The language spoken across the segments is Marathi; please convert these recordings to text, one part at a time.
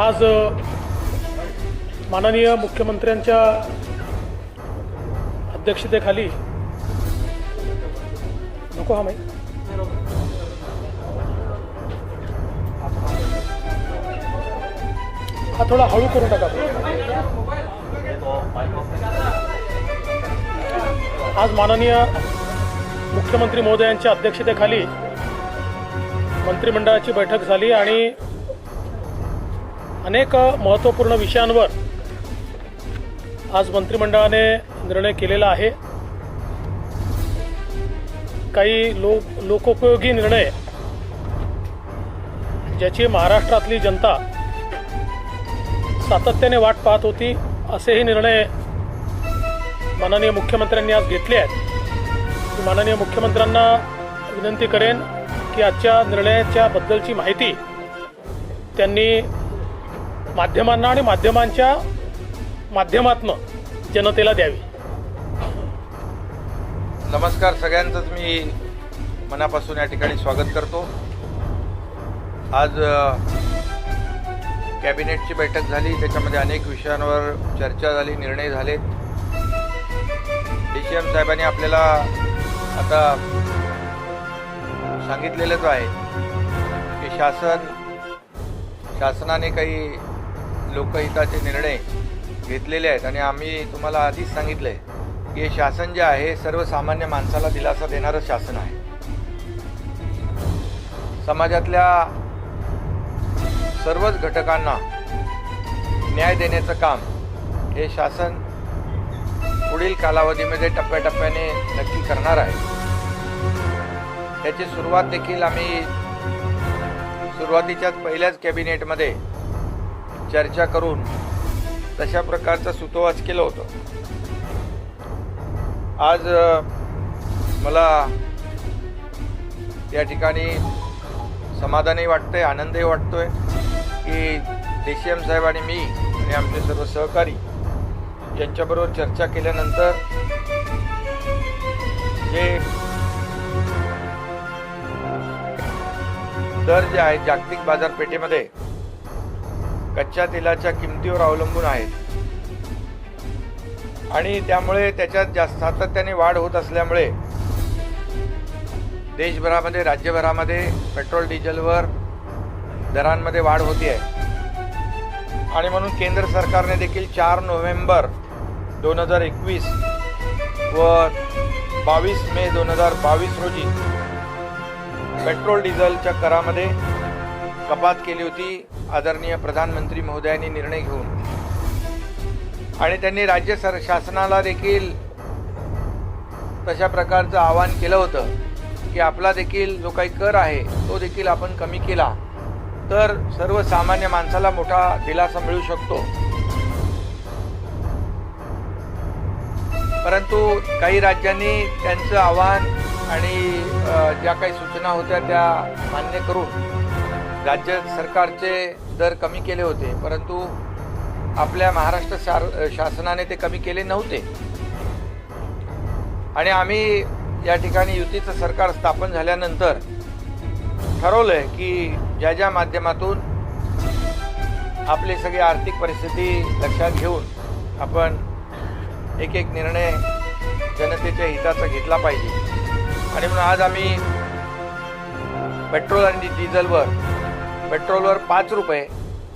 आज माननीय मुख्यमंत्र्यांच्या अध्यक्षतेखाली नको हा माहीत हा थोडा हळू करून टाका. आज माननीय मुख्यमंत्री महोदयांच्या अध्यक्षतेखाली मंत्रिमंडळाची बैठक झाली आणि अनेक महत्त्वपूर्ण विषयांवर आज मंत्रिमंडळाने निर्णय केलेला आहे. काही लोकोपयोगी निर्णय ज्याची महाराष्ट्रातली जनता सातत्याने वाट पाहत होती असेही निर्णय माननीय मुख्यमंत्र्यांनी आज घेतले आहेत. माननीय मुख्यमंत्र्यांना विनंती करेन की आजच्या निर्णयाच्या बद्दलची माहिती त्यांनी माध्यमांना आणि माध्यमांच्या माध्यमातून जनतेला द्यावी. नमस्कार सगळ्यांचंच मी मनापासून या ठिकाणी स्वागत करतो. आज कॅबिनेटची बैठक झाली, त्याच्यामध्ये अनेक विषयांवर चर्चा झाली, निर्णय झाले. DCM साहेबांनी आपल्याला आता सांगितलेलंच आहे की शासनाने काही लोकहिताचे निर्णय घेतलेले आहेत आणि आम्ही तुम्हाला आधीच सांगितलं आहे की हे शासन जे आहे सर्वसामान्य माणसाला दिलासा देणारं शासन आहे. समाजातल्या सर्वच घटकांना न्याय देण्याचं काम हे शासन पुढील कालावधीमध्ये टप्प्याटप्प्याने नक्की करणार आहे. त्याची सुरुवात देखील आम्ही सुरुवातीच्याच पहिल्याच कॅबिनेटमध्ये चर्चा करून तशा प्रकारचं सुतोवाच केलं होतं. आज मला या ठिकाणी समाधानही वाटतंय, आनंदही वाटतोय की DCM साहेब आणि मी आणि आमचे सर्व सहकारी यांच्याबरोबर चर्चा केल्यानंतर जे दर जे आहे जागतिक बाजारपेठेमध्ये कच्च्या तेलाच्या किमतीवर अवलंबून आहेत आणि त्यामुळे त्याच्यात जास्त सातत्याने वाढ होत असल्यामुळे देशभरामध्ये राज्यभरामध्ये पेट्रोल डिझेलवर दरांमध्ये वाढ होती आहे. आणि म्हणून केंद्र सरकारने देखील 4 नोव्हेंबर 2021 व 22 मे 2022 रोजी पेट्रोल डिझेलच्या करामध्ये कपात केली होती. आदरणीय प्रधानमंत्री महोदयांनी निर्णय घेऊन आणि त्यांनी राज्य शासनाला देखील तशा प्रकारचं आवाहन केलं होतं की आपला देखील जो काही कर आहे तो देखील आपण कमी केला तर सर्वसामान्य माणसाला मोठा दिलासा मिळू शकतो. परंतु काही राज्यांनी त्यांचं आवाहन आणि ज्या काही सूचना होत्या त्या मान्य करून राज्य सरकारचे दर कमी केले होते, परंतु आपल्या महाराष्ट्र शासनाने ते कमी केले नव्हते. आणि आम्ही या ठिकाणी युतीचं सरकार स्थापन झाल्यानंतर ठरवलंय की ज्या ज्या माध्यमातून आपली सगळी आर्थिक परिस्थिती लक्षात घेऊन आपण एक एक निर्णय जनतेच्या हिताचा घेतला पाहिजे. आणि म्हणून आज आम्ही पेट्रोल आणि पेट्रोलवर 5 रुपये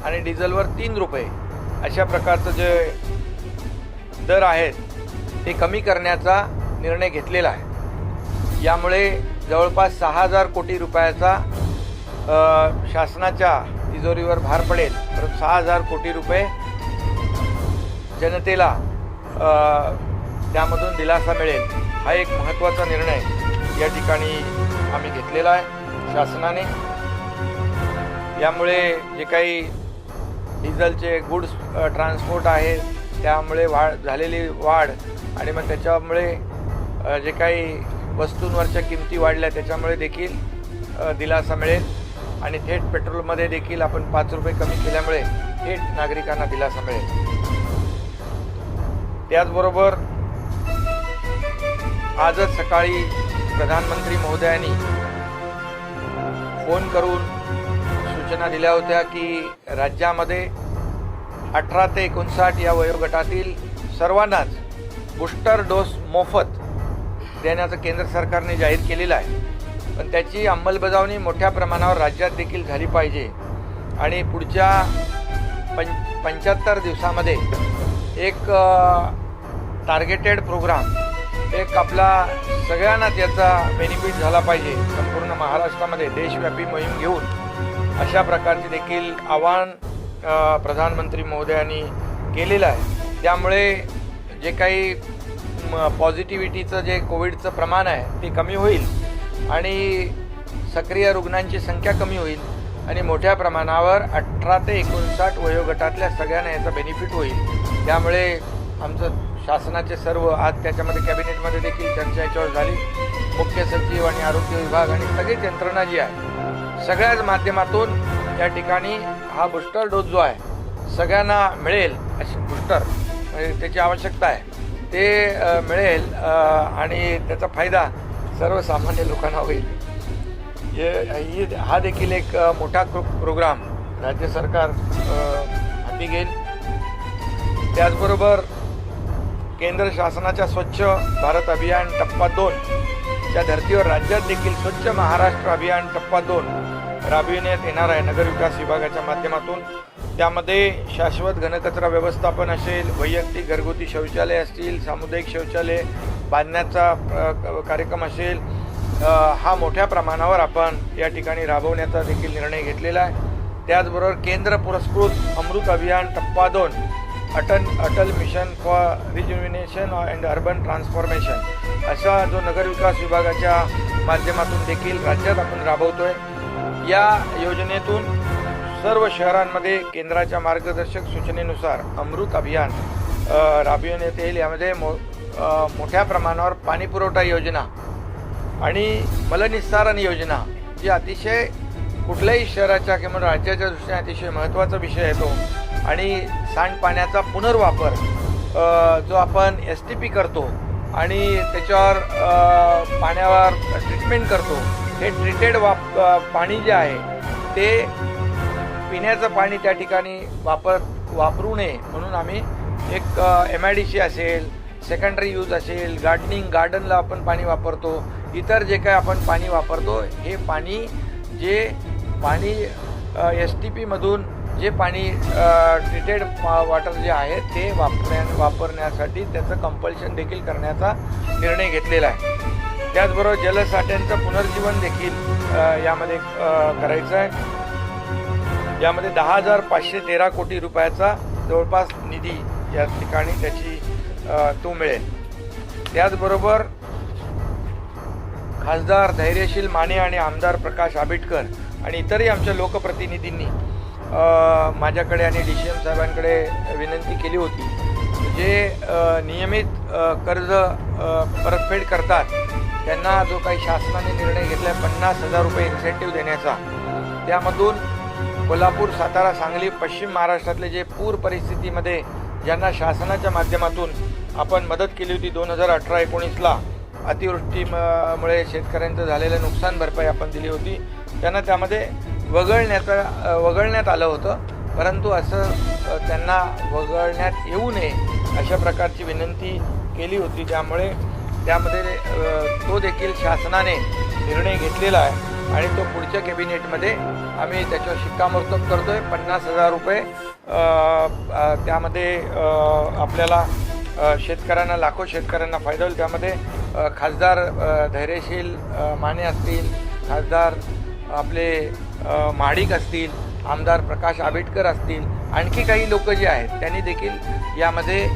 आणि डिझेलवर 3 रुपये अशा प्रकारचं जे दर आहेत ते कमी करण्याचा निर्णय घेतलेला आहे. यामुळे जवळपास 6,000 कोटी रुपयाचा शासनाच्या तिजोरीवर भार पडेल. तर 6,000 कोटी रुपये जनतेला त्यामधून दिलासा मिळेल. हा एक महत्त्वाचा निर्णय या ठिकाणी आम्ही घेतलेला आहे शासनाने. यामुळे जे काही डिझेलचे गुड्स ट्रान्सपोर्ट आहे त्यामुळे झालेली वाढ आणि मग त्याच्यामुळे जे काही वस्तूंवरच्या किमती वाढल्या त्याच्यामुळे देखील दिलासा मिळेल. आणि थेट पेट्रोलमध्ये देखील आपण 5 रुपये कमी केल्यामुळे थेट नागरिकांना दिलासा मिळेल. त्याचबरोबर आजच सकाळी प्रधानमंत्री महोदयांनी फोन करून सूचना दिल्या होत्या की राज्यामध्ये 18 ते 59 या वयोगटातील सर्वांनाच बूस्टर डोस मोफत देण्याचं केंद्र सरकारने जाहीर केलेलं आहे. पण त्याची अंमलबजावणी मोठ्या प्रमाणावर राज्यात देखील झाली पाहिजे आणि पुढच्या 75 दिवसामध्ये एक टार्गेटेड प्रोग्राम, एक आपला सगळ्यांनाच याचा बेनिफिट झाला पाहिजे संपूर्ण महाराष्ट्रामध्ये देशव्यापी मोहीम घेऊन अशा प्रकारचे देखील आवाहन प्रधानमंत्री महोदयांनी केलेलं आहे. त्यामुळे जे काही पॉझिटिव्हिटीचं जे कोविडचं प्रमाण आहे ते कमी होईल आणि सक्रिय रुग्णांची संख्या कमी होईल आणि मोठ्या प्रमाणावर 18 ते 59 वयोगटातल्या सगळ्यांना याचा बेनिफिट होईल. त्यामुळे आमचं शासनाचे सर्व आज त्याच्यामध्ये कॅबिनेटमध्ये देखील चर्चा याच्यावर झाली. मुख्य सचिव आणि आरोग्य विभाग आणि सगळीच यंत्रणा जी आहे सगळ्याच माध्यमातून या ठिकाणी हा बूस्टर डोस जो आहे सगळ्यांना मिळेल, अशी बूस्टर म्हणजे त्याची आवश्यकता आहे ते मिळेल आणि त्याचा फायदा सर्वसामान्य लोकांना होईल. हा देखील एक मोठा प्रोग्राम राज्य सरकार हाती घेईल. त्याचबरोबर केंद्र शासनाच्या स्वच्छ भारत अभियान टप्पा 2 च्या धर्तीवर राज्यात देखील स्वच्छ महाराष्ट्र अभियान टप्पा 2 राबविण्यात येणार आहे नगरविकास विभागाच्या माध्यमातून. त्यामध्ये शाश्वत घनकचरा व्यवस्थापन असेल, वैयक्तिक घरगुती शौचालय असतील, सामुदायिक शौचालय बांधण्याचा कार्यक्रम असेल, हा मोठ्या प्रमाणावर आपण या ठिकाणी राबवण्याचा देखील निर्णय घेतलेला आहे. त्याचबरोबर केंद्र पुरस्कृत अमृत अभियान टप्पा 2 Atal mission for rejuvenation and urban transformation असा जो नगरविकास विभागाच्या माध्यमातून देखील राज्यात आपण राबवतोय. या योजनेतून सर्व शहरांमध्ये केंद्राच्या मार्गदर्शक सूचनेनुसार अमृत अभियान राबविण्यात येईल. यामध्ये मोठ्या प्रमाणावर पाणीपुरवठा योजना आणि मलनिस्सारण योजना जी अतिशय कुठल्याही शहराच्या किंवा राज्याच्या दृष्टीने अतिशय महत्त्वाचा विषय येतो आणि सांडपाण्याचा पुनर्वापर जो आपण STP करतो आणि त्याच्यावर पाण्यावर ट्रीटमेंट करतो, हे ट्रीटेड पाणी जे आहे ते पिण्याचं पाणी त्या ठिकाणी वापरू नये म्हणून आम्ही एक MIDC असेल, सेकंडरी यूज असेल, गार्डनला आपण पाणी वापरतो, इतर जे काय आपण पाणी वापरतो हे पाणी STPमधून जे पाणी ट्रीटेड वॉटर जे आहे ते वापरण्यासाठी त्याचं कंपल्शन देखील करण्याचा निर्णय घेतलेला आहे. त्याचबरोबर जलसाठ्यांचं पुनर्जीवन देखील यामध्ये करायचं आहे. यामध्ये 10,513 कोटी रुपयाचा जवळपास निधी या ठिकाणी त्याची तो मिळेल. त्याचबरोबर खासदार धैर्यशील माने आणि आमदार प्रकाश आंबेडकर आणि इतरही आमच्या लोकप्रतिनिधींनी माझ्याकडे आणि DCM साहेबांकडे विनंती केली होती. जे नियमित कर्ज परतफेड करतात त्यांना जो काही शासनाने निर्णय घेतला आहे 50,000 रुपये इन्सेंटिव्ह देण्याचा, त्यामधून कोल्हापूर, सातारा, सांगली, पश्चिम महाराष्ट्रातले जे पूर परिस्थितीमध्ये ज्यांना शासनाच्या माध्यमातून आपण मदत केली होती 2018-19ला अतिवृष्टीमुळे शेतकऱ्यांचं झालेलं नुकसान भरपाई आपण दिली होती, त्यांना त्यामध्ये वगळण्यात आलं होतं. परंतु असं त्यांना वगळण्यात येऊ नये अशा प्रकारची विनंती केली होती. त्यामुळे त्यामध्ये तो देखील शासनाने निर्णय घेतलेला आहे आणि तो पुढच्या कॅबिनेटमध्ये आम्ही त्याच्यावर शिक्कामोर्तब करतोय. 50,000 रुपये त्यामध्ये आपल्याला शेतकऱ्यांना, लाखो शेतकऱ्यांना फायदा होईल. त्यामध्ये खासदार धैर्यशील माने असतील, खासदार आपले महाडिक असतील, आमदार प्रकाश आंबेडकर असतील, आणखी काही लोक जे आहेत त्यांनी देखील यामध्ये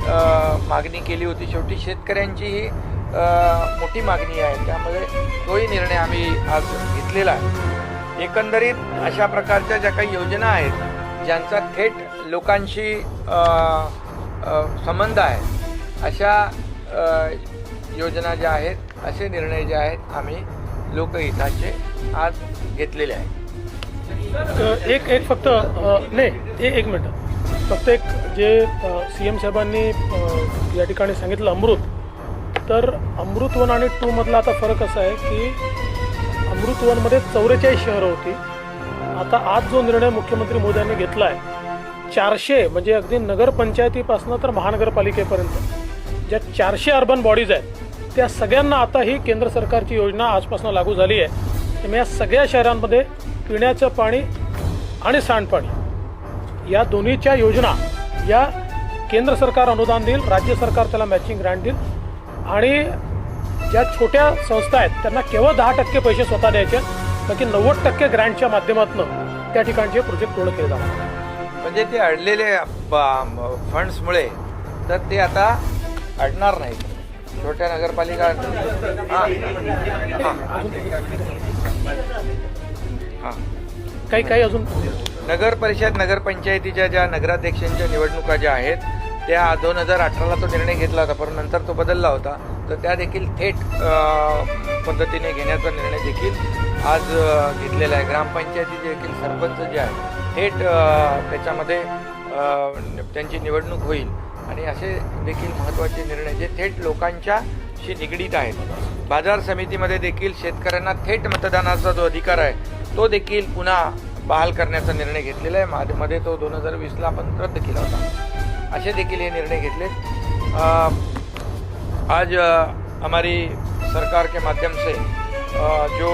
मागणी केली होती. शेवटी शेतकऱ्यांची ही मोठी मागणी आहे, त्यामुळे तोही निर्णय आम्ही आज घेतलेला आहे. एकंदरीत अशा प्रकारच्या ज्या काही योजना आहेत ज्यांचा थेट लोकांशी संबंध आहे अशा योजना ज्या आहेत, असे निर्णय जे आहेत आम्ही लोकहिताचे आज घेतलेले आहेत. एक फक्त नाही एक मिनटं, फक्त एक जे CM साहेबांनी या ठिकाणी सांगितलं अमृत, तर अमृत 1 आणि 2 मधला आता फरक असा आहे की अमृत 1 मध्ये 44 शहरं होती आता आज जो निर्णय मुख्यमंत्री मोदयांनी घेतला आहे, 400 म्हणजे अगदी नगरपंचायतीपासून तर महानगरपालिकेपर्यंत ज्या 400 अर्बन बॉडीज आहेत त्या सगळ्यांना आता ही केंद्र सरकारची योजना आजपासून लागू झाली आहे. त्यामुळे या सगळ्या शहरांमध्ये पिण्याचं पाणी आणि सांडपाणी या दोन्हीच्या योजना या केंद्र सरकार अनुदान देईल, राज्य सरकार त्याला मॅचिंग ग्रँट देईल आणि ज्या छोट्या संस्था आहेत त्यांना केवळ 10% पैसे स्वतः द्यायचे, बाकी 90% ग्रँटच्या माध्यमातून त्या ठिकाणचे प्रोजेक्ट पूर्ण केले जातात. म्हणजे ते अडलेले फंड्समुळे तर ते आता अडणार नाहीत. छोट्या नगरपालिका काही अजून नगर परिषद नगरपंचायतीच्या ज्या नगराध्यक्षांच्या निवडणुका ज्या आहेत त्या 2018ला तो निर्णय घेतला होता, पण नंतर तो बदलला होता. तर त्या देखील थेट पद्धतीने घेण्याचा निर्णय देखील आज घेतलेला आहे. ग्रामपंचायतीचे देखील सरपंच जे आहे थेट त्याच्यामध्ये त्यांची निवडणूक होईल आणि असे देखील महत्त्वाचे निर्णय जे थेट लोकांच्याशी निगडीत आहेत. बाजार समितीमध्ये देखील शेतकऱ्यांना थेट मतदानाचा जो अधिकार आहे तो देखील पुन्हा बहाल करण्याचा निर्णय घेतलेला आहे. मध्ये तो 2020ला आपण रद्द केला होता. असे देखील हे निर्णय घेतले. आज हमारी सरकार के माध्यम से जो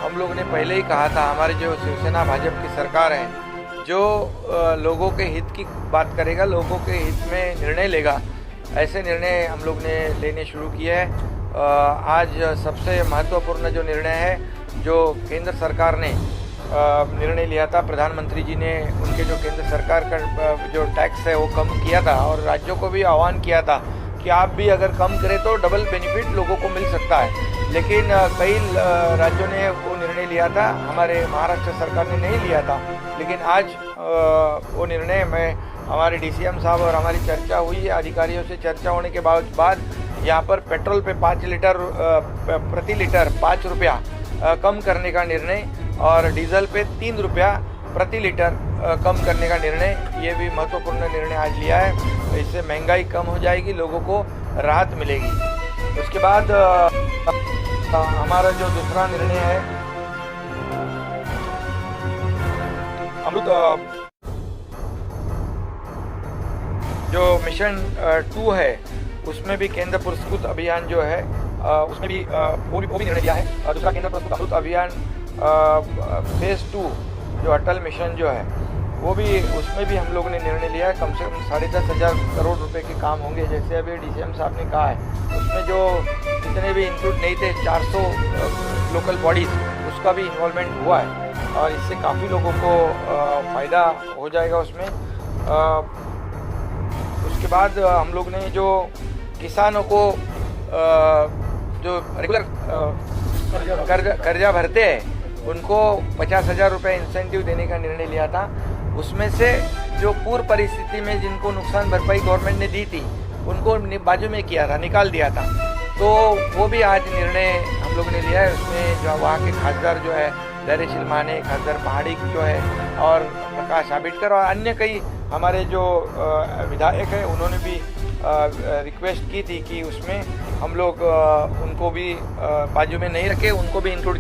हम लोग ने पहले ही कहा था, हमारी जो शिवसेना भाजपा की सरकार है जो लोगों के हित की बात करेगा, लोगों के हित में निर्णय लेगा, ऐसे निर्णय हम लोग ने लेने शुरू किए हैं. आज सबसे महत्वपूर्ण जो निर्णय है जो केंद्र सरकार ने निर्णय लिया था, प्रधानमंत्री जी ने उनके जो केंद्र सरकार का जो टैक्स है वो कम किया था और राज्यों को भी आह्वान किया था कि आप भी अगर कम करें तो डबल बेनिफिट लोगों को मिल सकता है. लेकिन कई राज्यों ने वो निर्णय लिया था, हमारे महाराष्ट्र सरकार ने नहीं लिया था. लेकिन आज वो निर्णय में हमारे DCM साहब और हमारी चर्चा हुई, अधिकारियों से चर्चा होने के बाद यहाँ पर पेट्रोल पे 5 लीटर प्रति लीटर 5 रुपया कम करने का निर्णय और डीजल पे 3 रुपया प्रति लीटर कम करने का निर्णय, ये भी महत्वपूर्ण निर्णय आज लिया है. इससे महंगाई कम हो जाएगी, लोगों को राहत मिलेगी. उसके बाद हमारा जो दूसरा निर्णय है अमृत जो मिशन 2 है उसमें भी केंद्र पुरस्कृत अभियान जो है उसमें भी वो भी निर्णय लिया है. दूसरा केंद्र पुरस्कृत अमृत अभियान फेज 2 जो अटल मिशन जो है वो भी, उसमें भी हम लोगों ने निर्णय लिया है. कम से कम 10,500 करोड़ रुपए के काम होंगे. जैसे अभी DCM साहब ने कहा है उसमें जो जितने भी इंक्लूड नहीं थे 400 लोकल बॉडीज़, उसका भी इन्वॉल्वमेंट हुआ है और इससे काफ़ी लोगों को फ़ायदा हो जाएगा उसमें. उसके बाद हम लोग ने जो किसानों को जो रेगुलर कर्जा भरते हैं उनको 50,000 रुपये इंसेंटिव देने का निर्णय लिया था. उसमें से जो पूर्व परिस्थिति में जिनको नुकसान भरपाई गवर्नमेंट ने दी थी उनको बाजू में किया था, निकाल दिया था. तो वो भी आज निर्णय हम लोग ने लिया है. उसमें जो वहाँ के खासदार जो है धैर्यशील माने, खासदार पहाड़ी जो है और प्रकाश आंबेडकर और अन्य कई हमारे जो विधायक हैं उन्होंने भी रिक्वेस्ट की थी कि उसमें हम लोग उनको भी बाजू में नहीं रखे, उनको भी इंक्लूड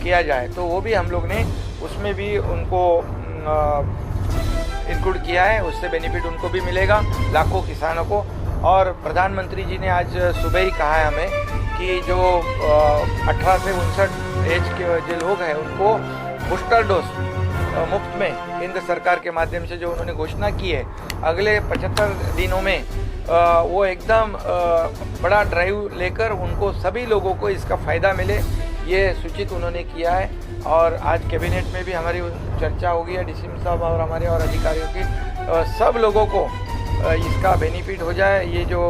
किया जाए. तो वो भी हम लोग ने उसमें भी उनको इंक्लूड किया है. उससे बेनिफिट उनको भी मिलेगा, लाखों किसानों को. और प्रधानमंत्री जी ने आज सुबह ही कहा है हमें कि जो 18 से 59 एज के जो लोग हैं उनको बूस्टर डोज मुफ्त में केंद्र सरकार के माध्यम से जो उन्होंने घोषणा की है, अगले 75 दिनों में वो एकदम बड़ा ड्राइव लेकर उनको सभी लोगों को इसका फ़ायदा मिले, ये सूचित उन्होंने किया है. और आज कैबिनेट में भी हमारी चर्चा होगी है DCM साहब और हमारे और अधिकारियों की, सब लोगों को इसका बेनिफिट हो जाए. ये जो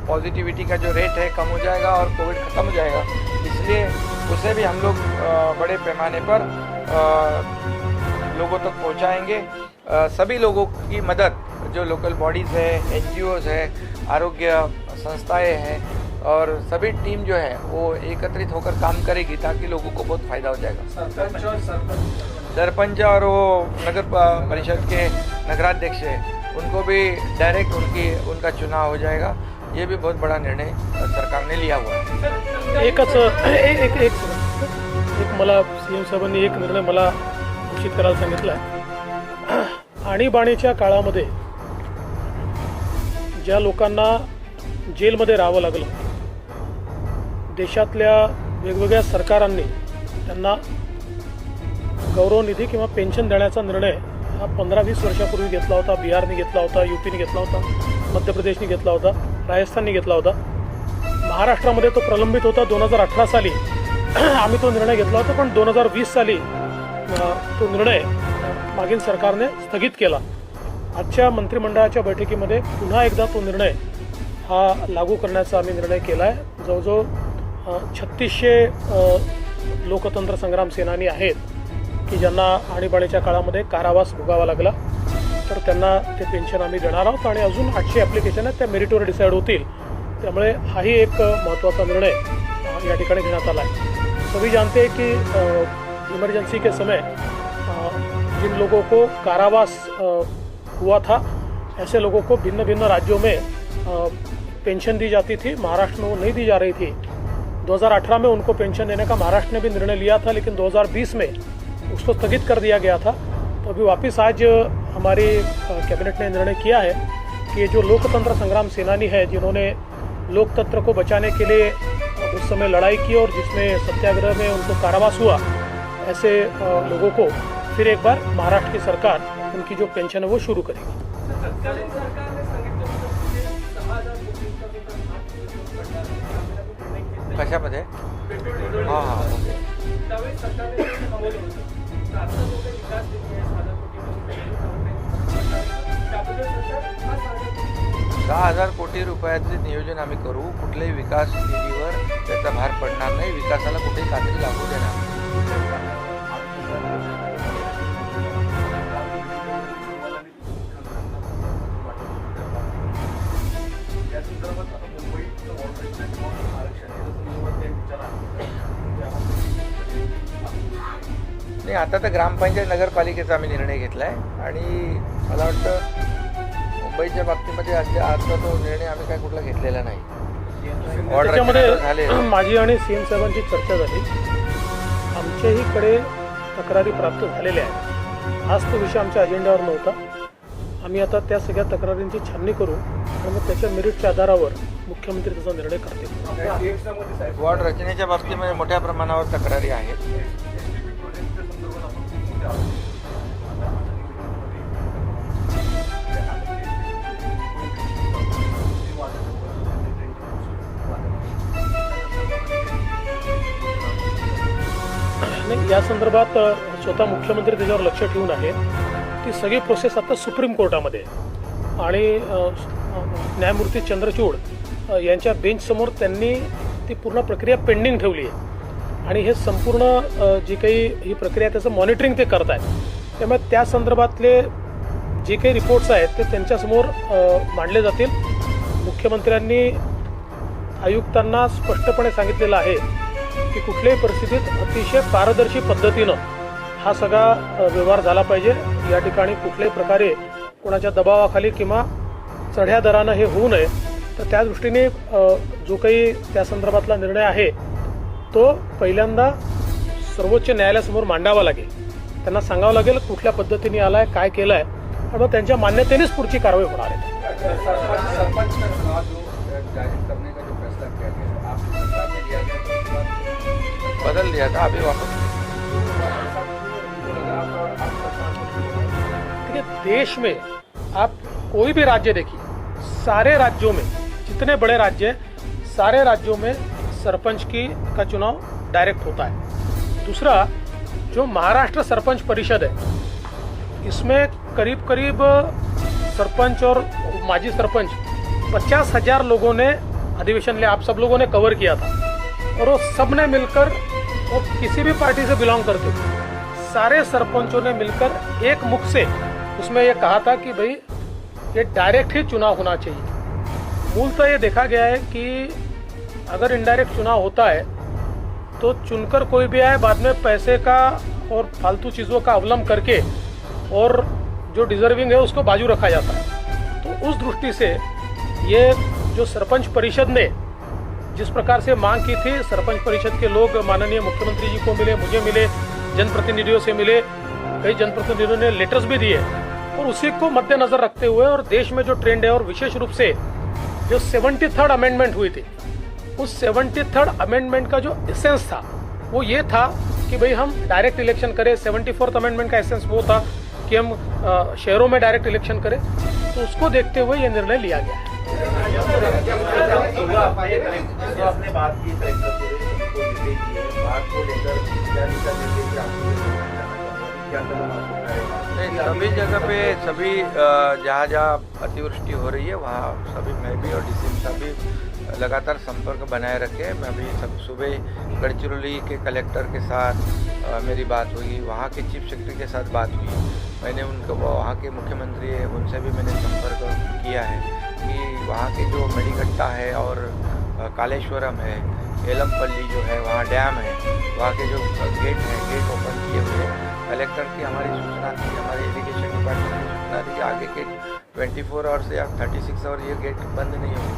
पॉजिटिविटी का जो रेट है कम हो जाएगा और कोविड ख़त्म हो जाएगा. इसलिए उसे भी हम लोग बड़े पैमाने पर लोगों तक पहुंचाएंगे. सभी लोगों की मदद, जो लोकल बॉडीज़ है, NGOs है, आरोग्य संस्थाएं हैं और सभी टीम जो है वो एकत्रित होकर काम करेगी ताकि लोगों को बहुत फ़ायदा हो जाएगा. सरपंच और वो नगर परिषद के नगराध्यक्ष है उनको भी डायरेक्ट उनका चुनाव हो जाएगा. ये भी बहुत बड़ा निर्णय सरकार ने लिया हुआ है. एक एक मला CM साहेबांनी एक निर्णय मला घोषित करायला सांगितला आहे. आणीबाणीच्या काळामध्ये ज्या लोकांना जेलमध्ये राहावं लागलं, देशातल्या वेगवेगळ्या सरकारांनी त्यांना गौरवनिधी किंवा पेन्शन देण्याचा निर्णय हा 15-20 वर्षापूर्वी घेतला होता. बिहारने घेतला होता, UPने घेतला होता, मध्य प्रदेशने घेतला होता, राजस्थानने घेतला होता. महाराष्ट्रामध्ये तो प्रलंबित होता. 2018 साली आम्ही तो निर्णय घेतला होता, पण 2020 साली तो निर्णय मागील सरकारने स्थगित केला. आजच्या मंत्रिमंडळाच्या बैठकीमध्ये पुन्हा एकदा तो निर्णय हा लागू करण्याचा आम्ही निर्णय केला आहे. जवळजवळ 3600 लोकतंत्र संग्राम सेनानी आहेत की ज्यांना आणीबाणीच्या काळामध्ये कारावास भोगावा लागला, तर त्यांना ते पेन्शन आम्ही देणार आहोत. आणि अजून 800 ॲप्लिकेशन आहेत, त्या मेरिटवर डिसाईड होतील. त्यामुळे हाही एक महत्त्वाचा निर्णय या ठिकाणी घेण्यात आला है. सभी जानते हैं कि इमरजेंसी के समय जिन लोगों को कारावास हुआ था, ऐसे लोगों को भिन्न भिन्न राज्यों में पेंशन दी जाती थी. महाराष्ट्र में वो नहीं दी जा रही थी. 2018 में उनको पेंशन देने का महाराष्ट्र ने भी निर्णय लिया था, लेकिन 2020 में उसको स्थगित कर दिया गया था. तो अभी वापस आज हमारी कैबिनेट ने निर्णय किया है कि जो लोकतंत्र संग्राम सेनानी है, जिन्होंने लोकतंत्र को बचाने के लिए उस समय लड़ाई की और जिसमें सत्याग्रह में उनको कारावास हुआ, ऐसे लोगों को फिर एक बार महाराष्ट्र की सरकार उनकी जो पेंशन है वो शुरू करेगी. कशामध्ये? हां हां 6,000 कोटी रुपयाचे नियोजन आम्ही करू. कुठल्याही विकास निधीवर त्याचा भार पडणार नाही. विकासाला कुठेही कात्री लागू देणार नाही. नाही, आता तर ग्रामपंचायत नगरपालिकेचा आम्ही निर्णय घेतला आहे आणि मला वाटतं मुंबईच्या बाबतीमध्ये आजचा तो निर्णय आम्ही काय कुठला घेतलेला नाही. त्याच्यामध्ये माझी आणि CM साहेबांची चर्चा झाली. आमच्याहीकडे तक्रारी प्राप्त झालेल्या आहेत. आज तो विषय आमच्या अजेंड्यावर नव्हता. आम्ही आता त्या सगळ्या तक्रारींची छाननी करू आणि मग त्याच्या मेरिटच्या आधारावर मुख्यमंत्री त्याचा निर्णय करतील. वॉर्ड रचनेच्या बाबतीमध्ये मोठ्या प्रमाणावर तक्रारी आहेत. या संदर्भात स्वतः मुख्यमंत्री त्याच्यावर लक्ष ठेवून आहे. ती सगळी प्रोसेस आता सुप्रीम कोर्टामध्ये आणि न्यायमूर्ती चंद्रचूड यांच्या बेंचसमोर त्यांनी ती पूर्ण प्रक्रिया पेंडिंग ठेवली आहे आणि हे संपूर्ण जी काही ही प्रक्रिया त्याचं मॉनिटरिंग ते करत आहेत. त्यामुळे त्या संदर्भातले जे काही रिपोर्ट्स आहेत ते त्यांच्यासमोर मांडले जातील. मुख्यमंत्र्यांनी आयुक्तांना स्पष्टपणे सांगितलेलं आहे की कुठल्याही परिस्थितीत अतिशय पारदर्शी पद्धतीनं हा सगळा व्यवहार झाला पाहिजे. या ठिकाणी कुठल्याही प्रकारे कोणाच्या दबावाखाली किंवा चढ्या दरानं हे होऊ नये. तर त्या दृष्टीने जो काही त्या संदर्भातला निर्णय आहे तो पहिल्यांदा सर्वोच्च न्यायालयासमोर मांडावा लागेल. त्यांना सांगावं लागेल कुठल्या पद्धतीने आला आहे, काय केलं आहे, आणि मग त्यांच्या मान्यतेनेच पुढची कारवाई होणार आहे. बदल दिया था, अभी वापस. देखिए, देश में आप कोई भी राज्य देखिए, सारे राज्यों में जितने बड़े राज्य हैं, सारे राज्यों में सरपंच का चुनाव डायरेक्ट होता है. दूसरा, जो महाराष्ट्र सरपंच परिषद है, इसमें करीब करीब सरपंच और माजी सरपंच 50,000 लोगों ने अधिवेशन लिया. आप सब लोगों ने कवर किया था और वो सब ने मिलकर, वो किसी भी पार्टी से बिलोंग करते थे, सारे सरपंचों ने मिलकर एक मुख से उसमें ये कहा था कि भाई ये डायरेक्ट ही चुनाव होना चाहिए. मूलतः ये देखा गया है कि अगर इनडायरेक्ट चुनाव होता है तो चुनकर कोई भी आए, बाद में पैसे का और फालतू चीज़ों का अवलंब करके और जो डिजर्विंग है उसको बाजू रखा जाता है. तो उस दृष्टि से ये जो सरपंच परिषद ने जिस प्रकार से मांग की थी, सरपंच परिषद के लोग माननीय मुख्यमंत्री जी को मिले, मुझे मिले, जनप्रतिनिधियों से मिले, कई जनप्रतिनिधियों ने लेटर्स भी दिए, और उसी को मद्देनजर रखते हुए और देश में जो ट्रेंड है और विशेष रूप से जो 73rd अमेंडमेंट हुई थी, उस 73rd अमेंडमेंट का जो एसेंस था वो ये था कि भाई हम डायरेक्ट इलेक्शन करें। 74th अमेंडमेंट का एसेंस वो था कि हम शहरों में डायरेक्ट इलेक्शन करें, तो उसको देखते हुए ये निर्णय लिया गया है। आपने बात की सभी जगह पे सभी जहाँ जहाँ अतिवृष्टि हो रही है वहाँ सभी मैं भी और डीसी साहब भी लगातार संपर्क बनाए रखे। मैं भी सब सुबह गढ़चिरौली के कलेक्टर के साथ मेरी बात हुई, वहाँ के चीफ सेक्रेटरी के साथ बात हुई। मैंने उनको वहाँ के मुख्यमंत्री है उनसे भी मैंने संपर्क किया है कि वहाँ के जो मेडिगट्टा है और कालेश्वरम है, एलमपल्ली जो है वहाँ डैम है, वहाँ के जो गेट हैं गेट ओपन किए हुए हैं। कलेक्टर की हमारी सूचना थी, हमारे इरिगेशन डिपार्टमेंट की सूचना थी कि आगे के 24 आवर्स या 36 आवर ये गेट बंद नहीं होंगे।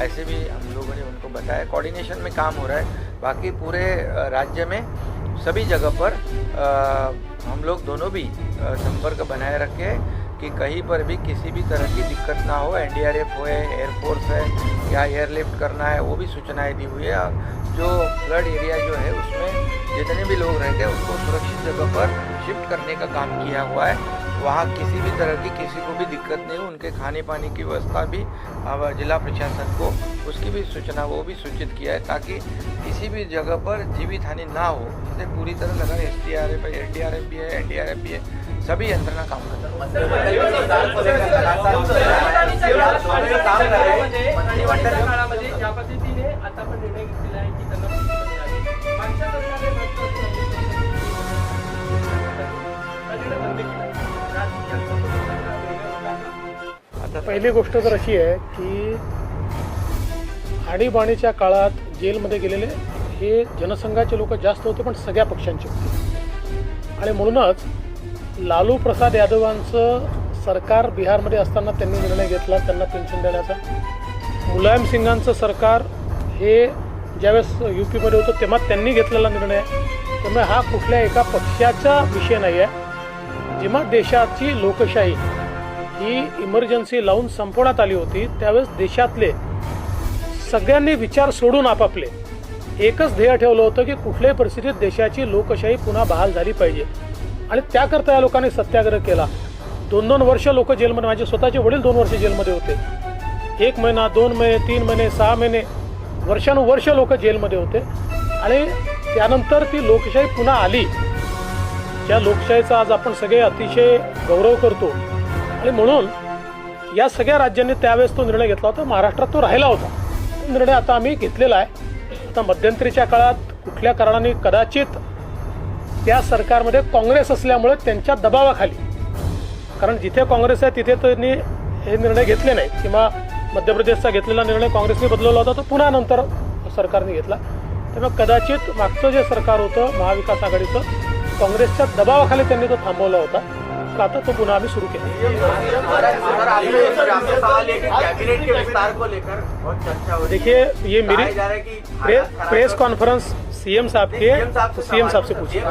ऐसे भी हम लोगों ने उनको बताया। कोऑर्डिनेशन में काम हो रहा है। बाकी पूरे राज्य में सभी जगह पर हम लोग दोनों भी संपर्क बनाए रखे कि कहीं पर भी किसी भी तरह की दिक्कत ना हो। एनडीआरएफ हो, एयरफोर्स है या एयरलिफ्ट करना है वो भी सूचनाएं दी हुई है। जो फ्लड एरिया जो है उसमें जितने भी लोग रहते हैं उसको सुरक्षित जगह पर शिफ्ट करने का काम किया हुआ है। वहाँ किसी भी तरह की किसी को भी दिक्कत नहीं हो। उनके खाने पानी की व्यवस्था भी जिला प्रशासन को उसकी भी सूचना वो भी सूचित किया है ताकि किसी भी जगह पर जीवित हानि ना हो। इसे पूरी तरह लगा SDRF है, SDRF भी है, NDRF भी है, सभी यंत्रणा काम कर पहिली गोष्ट तर अशी आहे की आणीबाणीच्या काळात जेलमध्ये गेलेले हे जनसंघाचे लोक जास्त होते, पण सगळ्या पक्षांचे होते। आणि म्हणूनच लालू प्रसाद यादवांचं सरकार बिहारमध्ये असताना त्यांनी निर्णय घेतला त्यांना पेन्शन देण्याचा। मुलायम सिंगांचं सरकार हे ज्यावेळेस UPमध्ये होतं तेव्हा त्यांनी घेतलेला निर्णय आहे। त्यामुळे हा कुठल्या एका पक्षाचा विषय नाही आहे। जेव्हा देशाची लोकशाही ही इमर्जन्सी लावून संपवण्यात आली होती त्यावेळेस देशातले सगळ्यांनी विचार सोडून आपापले एकच ध्येय ठेवलं होतं की कुठल्याही परिस्थितीत देशाची लोकशाही पुन्हा बहाल झाली पाहिजे। आणि त्याकरता या लोकांनी सत्याग्रह केला। 2-2 वर्ष लोक जेलमध्ये, माझे स्वतःचे वडील 2 वर्ष जेलमध्ये होते। 1 महिना, 2 महिने, 3 महिने, 6 महिने, वर्षानुवर्ष लोक जेलमध्ये होते। आणि त्यानंतर ती लोकशाही पुन्हा आली, ज्या लोकशाहीचा आज आपण सगळे अतिशय गौरव करतो। आणि म्हणून या सगळ्या राज्यांनी त्यावेळेस तो निर्णय घेतला होता। महाराष्ट्रात तो राहिला होता। निर्णय आता आम्ही घेतलेला आहे। आता मध्यंतरीच्या काळात कुठल्या कारणाने कदाचित त्या सरकारमध्ये काँग्रेस असल्यामुळे त्यांच्या दबावाखाली, कारण जिथे काँग्रेस आहे तिथे त्यांनी हे निर्णय घेतले नाहीत किंवा मध्य प्रदेशचा घेतलेला निर्णय काँग्रेसने बदलवला होता तो पुन्हा नंतर सरकारने घेतला। त्यामुळे कदाचित मागचं जे सरकार होतं महाविकास आघाडीचं काँग्रेसच्या दबावाखाली त्यांनी तो थांबवला होता। तर आता तो पुन्हा आम्ही सुरू केला। देखिए ये मेरी प्रेस कॉन्फ्रेंस सीएम साहब से पूछिए।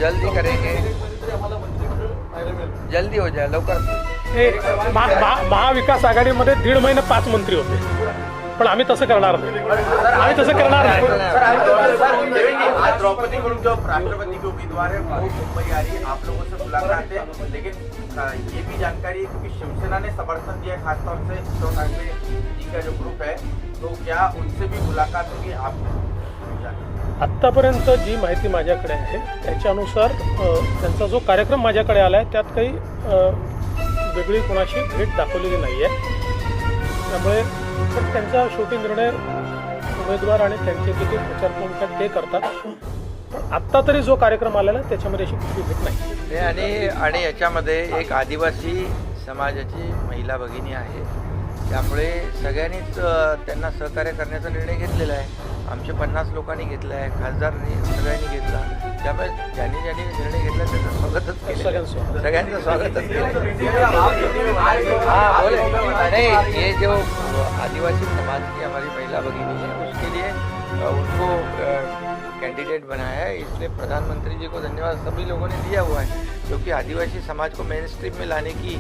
जल्दी करेंगे जल्दी हो जाए लवकर। महाविकास आघाडीमध्ये 1.5 महिने 5 मंत्री होते, पण आम्ही तसं करणार नाही। आम्ही तसं करणार नाही। आज द्रौपदी मुर्मू जो राष्ट्रपति के उम्मीदवार है वो मुंबई आ रही है, आप लोगों से मुलाकात है। लेकिन ये भी जानकारी है क्योंकि शिवसेना ने समर्थन दिया है, खासतौर से उद्धव ठाकरे जी का जो ग्रुप है, तो क्या उनसे भी मुलाकात होगी? आप आत्तापर्यंत जी माहिती माझ्याकडे आहे त्याच्यानुसार त्यांचा जो कार्यक्रम माझ्याकडे आला आहे त्यात काही वेगळी कोणाशी भेट दाखवलेली नाही आहे। त्यामुळे पण त्यांचा शेवटी निर्णय उमेदवार आणि त्यांचे जे प्रचार प्रमुख आहेत ते करतात। पण आत्ता तरी जो कार्यक्रम आलेला आहे त्याच्यामध्ये अशी कुठली भेट नाही। आणि याच्यामध्ये एक आदिवासी समाजाची महिला भगिनी आहे, त्यामुळे सगळ्यांनीच त्यांना सहकार्य करण्याचा निर्णय घेतलेला आहे। आमचे 50 लोकांनी घेतला आहे, खासदारांनी सगळ्यांनी घेतला. त्यामुळे ज्यांनी निर्णय घेतला त्याचं स्वागतच केलं, सगळ्यांचं स्वागतच केलं. हाँ बोले नहीं, ये जो आदिवासी समाज की हमारी महिला भगिनी है उसके लिए उनको कैंडिडेट बनाया है, इसलिए प्रधानमंत्री जी को धन्यवाद सभी लोगों ने दिया हुआ है, क्योंकि आदिवासी समाज को मेन स्ट्रीम में लाने की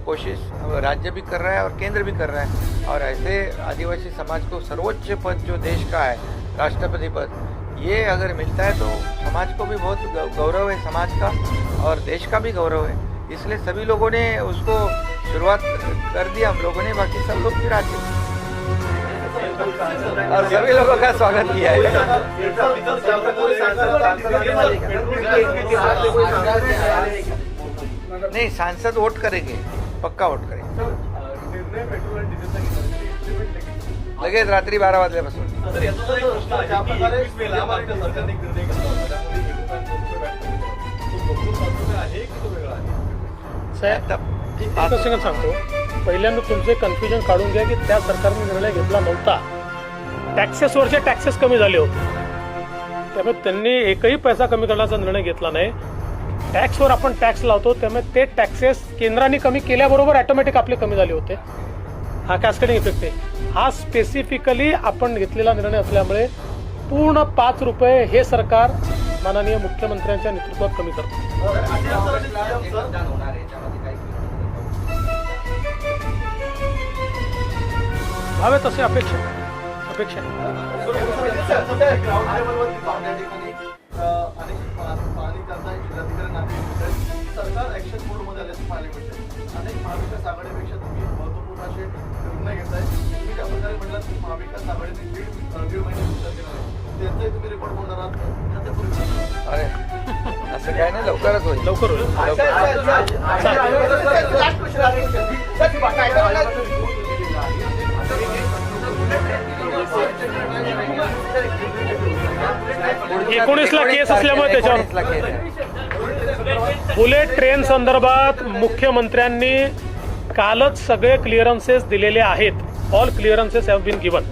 कोशिश राज्य भी कर रहा है और केंद्र भी कर रहा है. और ऐसे आदिवासी समाज को सर्वोच्च पद जो देश का है, राष्ट्रपति पद, ये अगर मिलता है तो समाज को भी बहुत गौरव है, समाज का और देश का भी गौरव है. इसलिए सभी लोगों ने उसको शुरुआत कर दी, हम लोगों ने, बाकी सब लोग फिर आते और सभी लोगों का स्वागत किया है. नहीं, सांसद वोट करेंगे, पक्का वोट करेंगे. लगेच रात्री 12 वाजल्यापासून. साहेब एकच सेकंद सांगतो, पहिल्यांदा तुमचे कन्फ्युजन काढून घ्या की त्या सरकारने निर्णय घेतला नव्हता. टॅक्सेसवरचे टॅक्सेस कमी झाले होते, त्यामुळे त्यांनी एकही पैसा कमी करण्याचा निर्णय घेतला नाही. टॅक्सवर आपण टॅक्स लावतो, त्यामुळे ते टॅक्सेस केंद्राने कमी केल्याबरोबर ऑटोमॅटिक आपले कमी झाले होते. हा कॅस्केडिंग इफेक्ट आहे. हा स्पेसिफिकली आपण घेतलेला निर्णय असल्यामुळे पूर्ण 5 रुपये हे सरकार माननीय मुख्यमंत्र्यांच्या नेतृत्वात कमी करतो. हवे तसे अपेक्षा आहे. सरकार ऍक्शन मोड मध्ये आल्याचं पाहायला मिळते. अनेक महाविकास आघाडीपेक्षा तुम्ही महत्वपूर्ण असे निर्णय घेताय. तुम्ही त्या प्रकारे म्हटलात की महाविकास आघाडीने दीड महिने विचार केला नाही, त्यांचाही तुम्ही रिपोर्ट होणार आहात का त्यापूर्वी? अरे असं काय नाही, लवकरच होईल. लवकर होईल. एकोणीसला केस असल्यामुळे त्याच्यावर बुलेट ट्रेन संदर्भात मुख्यमंत्र्यांनी कालच सगळे क्लिअरन्सेस दिलेले आहेत. All clearances have been given.